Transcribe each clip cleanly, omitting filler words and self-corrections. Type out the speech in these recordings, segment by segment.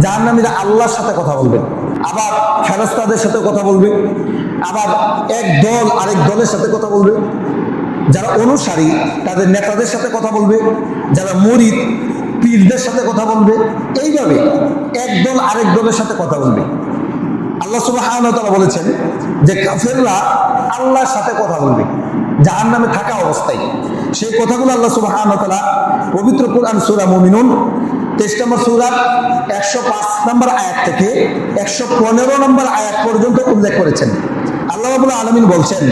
জাহান্নামীরা আল্লাহর সাথে কথা বলবে, আবার ফেরেশতাদের সাথে কথা বলবে, আবার এক দল আরেক দলের সাথে কথা বলবে, যারা অনুসারী তাদের নেতাদের সাথে কথা বলবে, যারা মুরিদ পীরদের সাথে কথা বলবে, এইভাবে এক দল আরেক দলের সাথে কথা বলবে। আল্লাহ সুবহানাহু ওয়া তাআলা বলেছেন যে কাফেররা আল্লাহর সাথে কথা বলবে জাহান্নামে থাকা অবস্থায়। সেই কথাগুলো আল্লাহ সুবহানাহু ওয়া তাআলা পবিত্র কুরআন সূরা মুমিনুন 23 নম্বর সূরার 105 নম্বর আয়াত থেকে 115 নম্বর আয়াত পর্যন্ত উল্লেখ করেছেন। আল্লাহ রাব্বুল আলামিন বলছেন,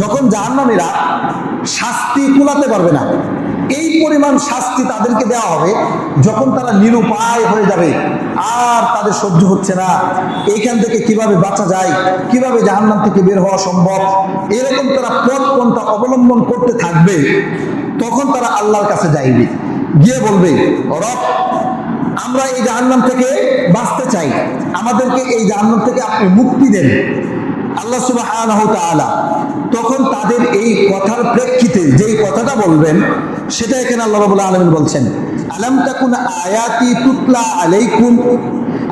যখন জাহান্নামীরা শাস্তি কুলাতে পারবে না, এই পরিমাণ শাস্তি তাদেরকে দেওয়া হবে যখন তারা নিরুপায় হয়ে যাবে, আর তাদের সহ্য হচ্ছে না, এইখান থেকে কিভাবে বাঁচা যায়, কিভাবে জাহান্নাম থেকে বের হওয়া সম্ভব, এরকম তারা পথ পন্থা অবলম্বন করতে থাকবে। তখন তারা আল্লাহর কাছে যাইবে, গিয়ে বলবে, রব, আমরা এই জাহান্নাম থেকে বাঁচতে চাই, আমাদেরকে এই জাহান্নাম থেকে আপনি মুক্তি দেন। আল্লাহ সুবহানাহু ওয়া তাআলা তখন তাদের এই কথার প্রেক্ষিতে যেই কথাটা বলবেন সেটা এখানে আল্লাহ রাব্বুল আলামিন বলছেন, আলাম তাকুন আয়াতি তুতলা আলাইকুম,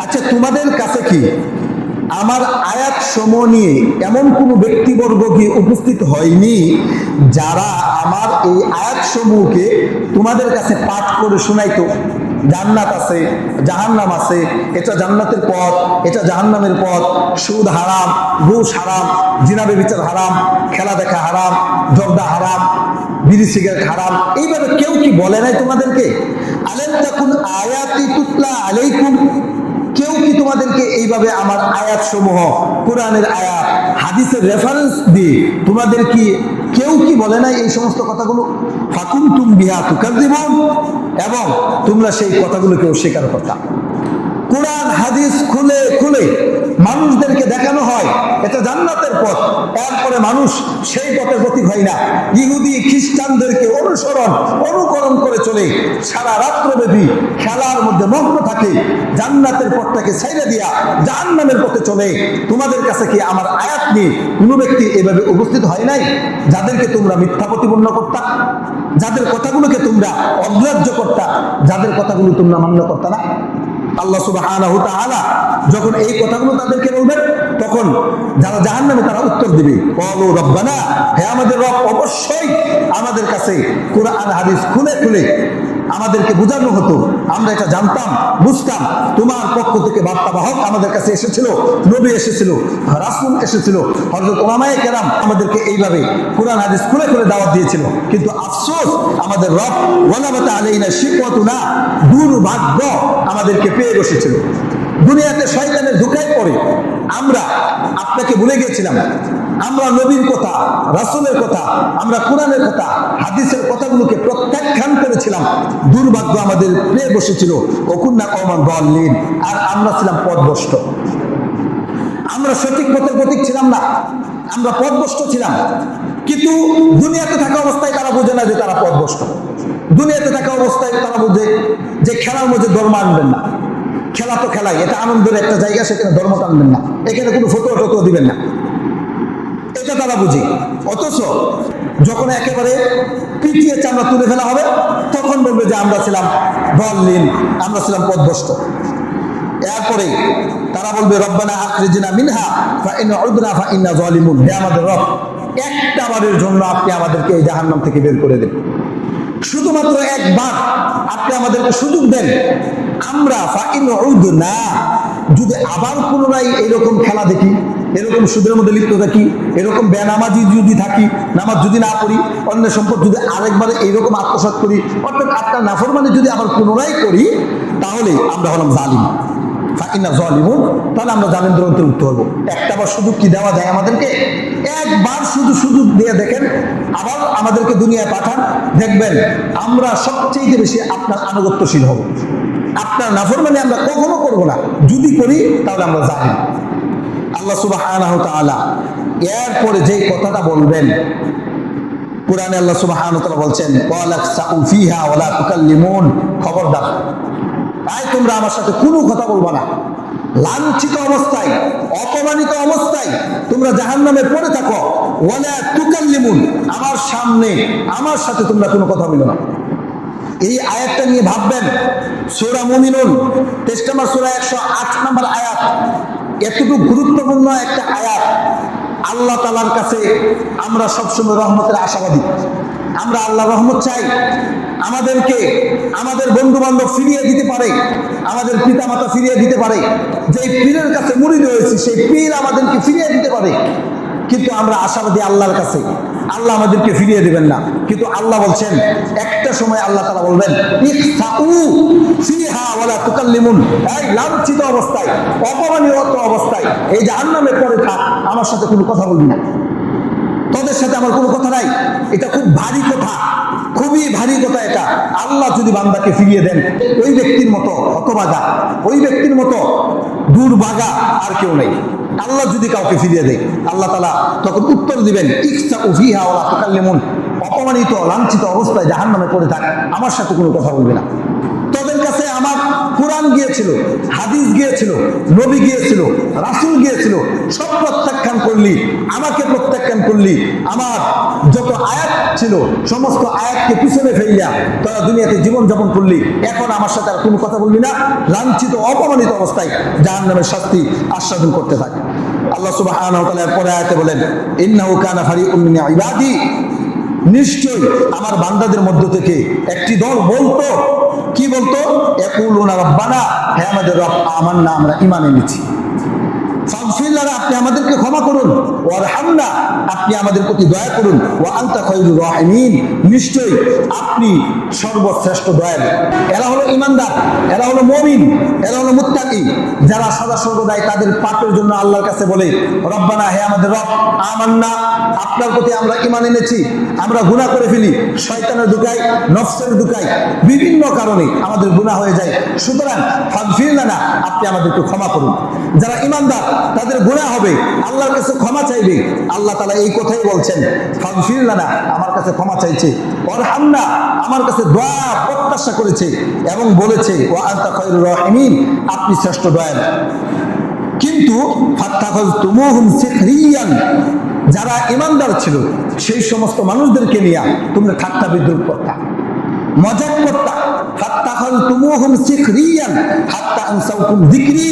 আচ্ছা তোমাদের কাছে কি আমার আয়াত সমূহ নিয়ে এমন কোনো ব্যক্তিবর্গ কি উপস্থিত হয়নি যারা আমার এই আয়াত সমূহকে তোমাদের কাছে পাঠ করে শোনাইতো? জান্নাত আছে, জাহান্নাম আছে, এটা জান্নাতের পথ, এটা জাহান্নামের পথ, সুদ হারাম, ঘুষ হারাম, জিনা ব্যভিচার হারাম, খেলা দেখা হারাম, জর্দা হারাম, বিড়ি সিগারেট হারাম, এইভাবে কেউ কি বলে নাই তোমাদেরকে? আলাম তাকুন আয়াতি তুতলা আলাইকুম, কেউ কি তোমাদেরকে এইভাবে আমার আয়াত সমূহ, কোরআনের আয়াত, হাদিসের রেফারেন্স দিয়ে তোমাদের কি কেউ কি বলে নাই এই সমস্ত কথাগুলো? ফাকুনতুম বিহা তুকাযযিবুন, এবং তোমরা সেই কথাগুলোকে অস্বীকার করতা। কোরআন হাদিস খুলে খুলে মানুষদেরকে দেখানো হয় এটা জান্নাতের পথ, এরপরে মানুষ সেই পথের পথিক হয় না, ইহুদি খ্রিস্টানদেরকে অনুকরণ করে চলে, সারা রাত্রব্যাপী খেলার মধ্যে মগ্ন থাকে, জান্নাতের পথটাকে ছাইড়া দিয়া জাহান্নামের পথে চলে। তোমাদের কাছে কি আমার আয়াত নিয়ে কোনো ব্যক্তি এভাবে উপস্থিত হয় নাই যাদেরকে তোমরা মিথ্যা প্রতিপন্ন করতা, যাদের কথাগুলোকে তোমরা অগ্রাহ্য করতা, যাদের কথাগুলো তোমরা মান্য করতা না? আল্লাহ সুবহানাহু ওয়া তাআলা যখন এই কথাগুলো তাদেরকে বলবেন, তখন যারা জাহান্নামে তারা উত্তর দিবে, ক্বালু রব্বানা, হে আমাদের রব, অবশ্যই আমাদের কাছে কোরআন হাদিস খুলে খুলে আমাদেরকে বোঝানো হতো, আমরা এটা জানতাম, বুঝতাম, তোমার পক্ষ থেকে বার্তাবাহক আমাদের কাছে এসেছিল, নবী এসেছিল, রাসূল এসেছিল, হযরত উলামায়ে কেরাম আমাদেরকে এইভাবে কোরআন হাদিস খুলে খুলে দাওয়াত দিয়েছিল। কিন্তু আফসোস, আমাদের রব ওয়ালাবাতা আলাইনা শিকওয়াতুনা, দুর্ভাগ্য আমাদেরকে পেয়ে বসেছিল। দুনিয়াতে শয়তানের ধোঁকায় পড়ে আমরা আপনাকে ভুলে গিয়েছিলাম, আমরা নবীর কথা, রাসূলের কথা, আমরা কোরআনের কথা, হাদিসের কথাগুলোকে প্রত্যাখ্যান করেছিলাম। দুর্ভাগ্য আমাদের পেয়ে বসেছিল, ওকুন্না কওমান দাল্লিন, আর আমরা ছিলাম পথভ্রষ্ট। আমরা সঠিক পথের পথিক ছিলাম না, আমরা পথভ্রষ্ট ছিলাম। কিন্তু দুনিয়াতে থাকা অবস্থায় তারা বোঝে না যে তারা পথভ্রষ্ট। দুনিয়াতে থাকা অবস্থায় তারা বোঝে যে খেলার মধ্যে ধর্ম আনবেন না, খেলা তো খেলাই, এটা আনন্দের একটা জায়গা, সেখানে ধর্ম টানবেন না, এখানে কোনো ফতোয়া টতোয়া দিবেন না, এটা তারা বুঝে। অথচ যখন একেবারে পিটিয়ে চামড়া তুলে ফেলা হবে, তখন বলবে যে আমরা ছিলাম দাল্লিন, আমরা ছিলাম পথভ্রষ্ট। এরপরে তারা বলবে, রব্বানা আখরিজনা মিনহা ফাইন উদনা ফাইন্না যালিমুন, হে আমাদের রব, একটা বারের জন্য আপনি আমাদেরকে এই জাহান্নাম থেকে বের করে দেন, শুধুমাত্র একবার আপনি আমাদেরকে সুযোগ দেন, আমরা ফাইন উদনা, যদি আবার পুনরায় এরকম খেলা দেখি, এরকম সুদের মধ্যে লিপ্ত থাকি, এরকম বেনামাজি যদি থাকি, নামাজ যদি না পড়ি, অন্যের সম্পদ যদি আরেকবারে এইরকম আত্মসাৎ করি, অর্থাৎ আপনার নাফরমানি যদি আবার পুনরায় করি, তাহলে আমরা হলাম জালিম, ফাইন্না যালিমুন, তাহলে আমরা জালিমদের অন্তর্ভুক্ত হব। একটা বার সুযোগ কি দেওয়া যায় আমাদেরকে? একবার শুধু সুযোগ দিয়ে দেখেন, আবার আমাদেরকে দুনিয়ায় পাঠান, দেখবেন আমরা সবচেয়ে বেশি আপনার আনুগত্যশীল হব, আপনার নাফরমানি আমরা কখনো করব না, যদি করি তাহলে আমরা জালিম। আল্লাহ সুবহানাহু ওয়া তাআলা এরপরে যে কথাটা বলবেন, কোরআনে আল্লাহ সুবহানাহু ওয়া তাআলা বলছেন, ওয়ালাকসাউ ফিহা ওয়ালা তুকাল্লিমুন, খবরদার, তাই তোমরা আমার সাথে কোনো কথা বলবা না, লাঞ্ছিত অবস্থায়, অপমানিত অবস্থায় তোমরা জাহান্নামে পড়ে থাকো, ওয়ালা তুকাল্লিমুন, আমার সামনে আমার সাথে তোমরা কোনো কথা বলো না। এই আয়াতটা নিয়ে ভাববেন। সূরা মুমিনুন 23 নম্বর সূরা 108 নম্বর আয়াত, এতটুকু গুরুত্বপূর্ণ একটা আয়াত। আল্লাহ তাআলার কাছে আমরা সবসময় রহমতের আশাবাদী। আমরা আল্লাহ রহমত চাই, আমাদেরকে আমাদের বন্ধু বান্ধব ফিরিয়ে দিতে পারে, আমাদের পিতা মাতা ফিরিয়ে দিতে পারে, যে পীরের কাছে মুরিদ হয়েছি সেই পীর আমাদেরকে ফিরিয়ে দিতে পারে। কিন্তু আমরা আশাবাদী আল্লাহর কাছে, আল্লাহ আমাদেরকে ফিরিয়ে দিবেন না। কিন্তু আল্লাহ বলছেন একটা সময় আল্লাহ তাআলা বলবেন ইখসাউ ফিহা ওয়ালা তুকাল্লিমুন, এই লাঞ্ছিত অবস্থায়, অপমানিত অবস্থায় এই জাহান্নামে পড়ে থাক, আমার সাথে কোনো কথা বলবি না, তোদের সাথে আমার কোনো কথা নাই। এটা খুব ভারী কথা, খুবই ভারী কথা। এটা আল্লাহ যদি বান্দাকে ফিরিয়ে দেন, ওই ব্যক্তির মতো হতভাগা, ওই ব্যক্তির মতো দুর্ভাগা আর কেউ নেই। আল্লাহ যদি কাউকে ফিরিয়ে দেয়, আল্লাহ তাআলা তখন উত্তর দিবেন ইখসাউ ফিহা ওয়ালা তুকাল্লিমুন, অপমানিত লাঞ্ছিত অবস্থায় জাহান্নামে পড়ে থাক, আমার সাথে কোনো কথা বলবি না। তোদের কাছে আমার কোরআন গিয়েছিল, হাদিস গিয়েছিল, নবী গিয়েছিল, রাসূল গিয়েছিল, সব প্রত্যাখ্যান করলি, আমাকে প্রত্যাখ্যান করলি। আমার যত আয়াত ছিল সমস্ত আয়াতকে পিছনে ফেলিয়া তোরা দুনিয়াতে জীবন যাপন করলি, এখন আমার সাথে আর কোনো কথা বলবি না, লাঞ্ছিত অপমানিত অবস্থায় জাহান্নামের শাস্তি আস্বাদন করতে থাক। আল্লাহ সুবহানাহু ওয়া তাআলা পরে আয়াতে বলেন ইন্নাহু কানা ফারিউম মিন ইবাদি, নিশ্চয়ই আমার বান্দাদের মধ্য থেকে একটি দল বলতো, কি বলতো, ইয়াকুলুনা রাব্বানা, হে আমাদের রব, আমান্না, আমরা ঈমান এনেছি, ফাগফির লানা, আপনি আমাদেরকে ক্ষমা করুন, ওয়ারহামনা, আপনি আমাদের প্রতি দয়া করুন, ওয়া আনতা খায়রুর রাহিমিন, নিশ্চয়ই আপনি সর্বশ্রেষ্ঠ দয়ালু। এরা হলো ঈমানদার, এরা হলো মুমিন, এরা হলো মুত্তাকি, যারা সদা সর্বদাই তাদের পাপের জন্য আল্লাহর কাছে বলে রব্বানা, হে আমাদের রব, আমান্না, আপনার প্রতি আমরা ঈমান এনেছি, আমরা গুনাহ করে ফেলি, শয়তানের দুকায়, নফসের দুকায়, বিভিন্ন কারণে আমাদের গুনাহ হয়ে যায়, সুতরাং ফাগফির লানা, আপনি আমাদেরকে ক্ষমা করুন। যারা ঈমানদার তাদের গুনাহ হবে, আল্লাহর কাছে ক্ষমা চাইবে, আল্লাহ তাআলা এই কথাই বলছেন ফাগফির লানা, আমার কাছে ক্ষমা চাইছে, ওয়ারহামনা, আমার কাছে দয়া প্রত্যাশা করেছে এবং বলেছে ওয়া আনতা খায়রুর রাহিমিন, আপনি শ্রেষ্ঠ দয়ালু। কিন্তু ফাত্তাখাযতুমুহুম সিখরিয়ান, যারা ঈমানদার ছিল সেই সমস্ত মানুষদেরকে নিয়ে তোমরা ঠাট্টা বিদ্রুপ করতা, মজাক করতা। ফাত্তাখাযতুমুহুম সিখরিয়ান হাত্তা আনসাউকুম যিকরি,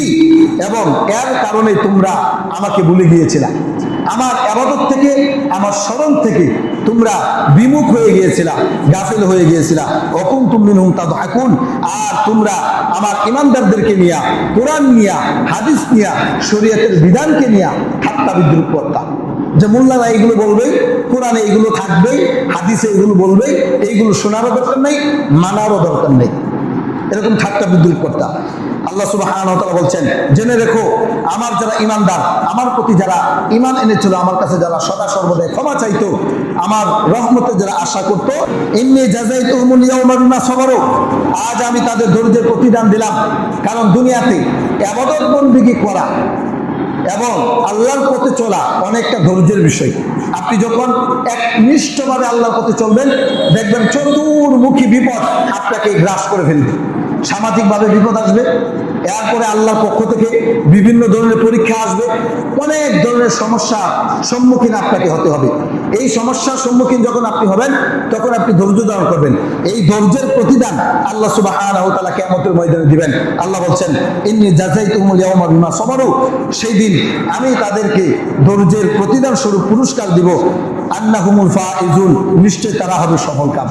এবং এর কারণে তোমরা আমাকে ভুলে গিয়েছিলা, আমার ইবাদত থেকে, আমার স্মরণ থেকে তোমরা বিমুখ হয়ে গিয়েছিলা, গাফিল হয়ে গিয়েছিলা। ওয়াকুনতুম মিনহুম তাদহাকুন, আর তোমরা আমার ঈমানদারদেরকে নিয়া, কোরআন নিয়া, হাদিস নিয়া, শরীয়তের বিধানকে নিয়া ঠাট্টা বিদ্রুপ করতা, যে মোল্লারা এইগুলো বলবে, কোরআনে এইগুলো থাকবে, হাদিসে এইগুলো বলবে, এইগুলো শোনারও দরকার নেই, মানারও দরকার নেই, এরকম ঠাট্টা বিদ্রুপ করতা। আল্লাহ সুবহানাহু ওয়া তাআলা বলছেন জেনে রেখো, আমার যারা ঈমানদার, আমার প্রতি যারা ঈমান এনেছিল, আমার কাছে যারা সদা সর্বদাই ক্ষমা চাইতো, আমার রহমতে যারা আশা করতো, ইন্নী জাযাইতুহুমুল ইয়াওমা বিমা সাবারু, আজ আমি তাদের ধৈর্যের প্রতিদান দিলাম। কারণ দুনিয়াতে ইবাদত বন্দেগী করা এবং আল্লাহর পথে চলা অনেকটা ধৈর্যের বিষয়। আপনি যখন একনিষ্ঠভাবে আল্লাহর পথে চলবেন, দেখবেন চতুর্মুখী বিপদ আপনাকে গ্রাস করে ফেলবে। সামাজিকভাবে বিপদ আসবে, এরপরে আল্লাহর পক্ষ থেকে বিভিন্ন ধরনের পরীক্ষা আসবে, অনেক ধরনের সমস্যার সম্মুখীন আপনাকে হতে হবে। এই সমস্যার সম্মুখীন যখন আপনি হবেন, তখন আপনি ধৈর্য ধারণ করবেন, এই ধৈর্যের প্রতিদান আল্লাহ সুবহানাহু ওয়া তাআলা কিয়ামতের ময়দানে দিবেন। আল্লাহ বলছেন ইন্নী জাযাইতুহুমুল ইয়াওমা বিমা সাবারু, সেই দিন আমি তাদেরকে ধৈর্যের প্রতিদান স্বরূপ পুরস্কার দিব, আন্নাহুমুল ফাইজুন, নিশ্চয় তারা হবে সফলকাম।